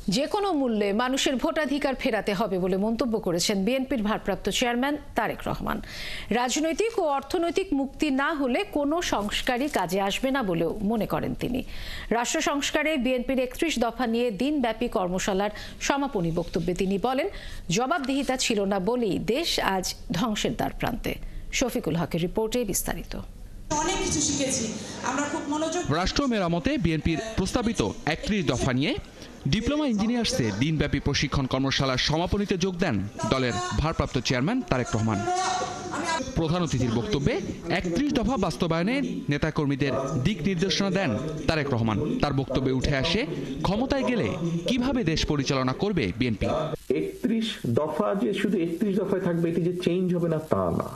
যে কোনো মূল্যে মানুষের ভোটাধিকার ফেরাতে হবে বলে মন্তব্য করেছেন বিএনপির ভারপ্রাপ্ত চেয়ারম্যান তারেক রহমান। রাজনৈতিক ও অর্থনৈতিক মুক্তি না হলে কোনো সংস্কারই কাজে আসবে না বলেও মনে করেন তিনি। রাষ্ট্র সংস্কারে বিএনপির ৩১ দফা নিয়ে দিনব্যাপী কর্মশালার সমাপনী বক্তব্যে তিনি বলেন, জবাবদিহিতা ছিল না বলেই দেশ আজ ধ্বংসের দ্বার প্রান্তে। শফিকুল হকের রিপোর্টে বিস্তারিত। অনেক কিছু শিখেছি আমরা, খুব মনোযোগ। রাষ্ট্র মেরামতে বিএনপির প্রস্তাবিত ৩১ দফা নিয়ে ডিপ্লোমা ইঞ্জিনিয়ার্সের দিনব্যাপী প্রশিক্ষণ কর্মশালার সমাপনীতে যোগ দেন দলের ভারপ্রাপ্ত চেয়ারম্যান তারেক রহমান। প্রধান অতিথির বক্তব্যে ৩১ দফা বাস্তবায়নে নেতাকর্মীদের দিক নির্দেশনা দেন তারেক রহমান। তার বক্তব্যে উঠে আসে ক্ষমতায় গেলে কিভাবে দেশ পরিচালনা করবে বিএনপি। ৩১ দফা যে শুধু ৩১ দফায় থাকবে, এটি যে চেঞ্জ হবে না তা না।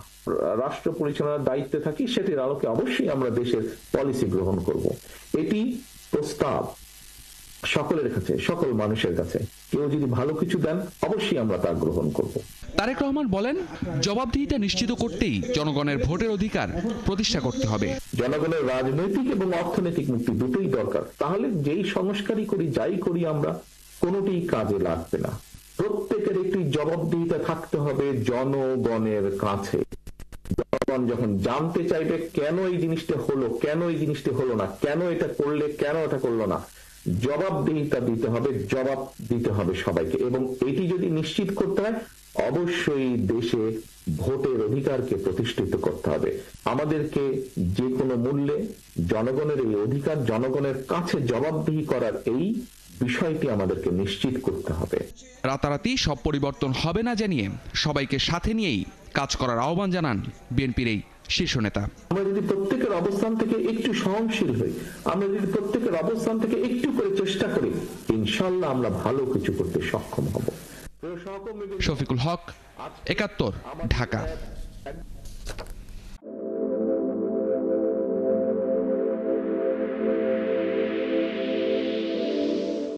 রাষ্ট্র পরিচালনার দায়িত্বে থাকি, সেটির আলোকে অবশ্যই আমরা দেশের পলিসি গ্রহণ করব। এটি প্রস্তাব সকলের কাছে, সকল মানুষের কাছে। কেউ যদি ভালো কিছু দেন, অবশ্যই আমরা তা গ্রহণ করব। তারেক রহমান বলেন, জবাবদিহিতা নিশ্চিত করতেই জনগণের ভোটের অধিকার প্রতিষ্ঠা করতে হবে। জনগণের রাজনৈতিক এবং অর্থনৈতিক মুক্তি দুটোই দরকার। তাহলে যেই সংস্কারই করি, যাই করি আমরা, কোনোটিই কাজে লাগবে না। প্রত্যেকের একটি জবাবদিহিতা থাকতে হবে জনগণের কাছে। জনগণ যখন জানতে চাইবে কেন এই জিনিসটা হলো, কেন এই জিনিসটা হলো না, কেন এটা করলে, কেন এটা করলো না, জবাবদিহিতা দিতে হবে, জবাব দিতে হবে সবাইকে। এবং এটি যদি নিশ্চিত করতে হয়, অবশ্যই দেশে ভোটের অধিকারকে প্রতিষ্ঠিত করতে হবে। আমাদেরকে যে কোনো মূল্যে জনগণের এই অধিকার, জনগণের কাছে জবাবদিহি করার এই বিষয়টি আমাদেরকে নিশ্চিত করতে হবে। রাতারাতি সব পরিবর্তন হবে না জানিয়ে সবাইকে সাথে নিয়েই কাজ করার আহ্বান জানান বিএনপির এই শীর্ষ নেতা। আমরা যদি প্রত্যেকের অবস্থান থেকে একটু সহনশীল হই, আমরা যদি প্রত্যেকের অবস্থান থেকে একটু করে চেষ্টা করি, ইনশাআল্লাহ আমরা ভালো কিছু করতে সক্ষম হব। শফিকুল হক, ৭১, ঢাকা।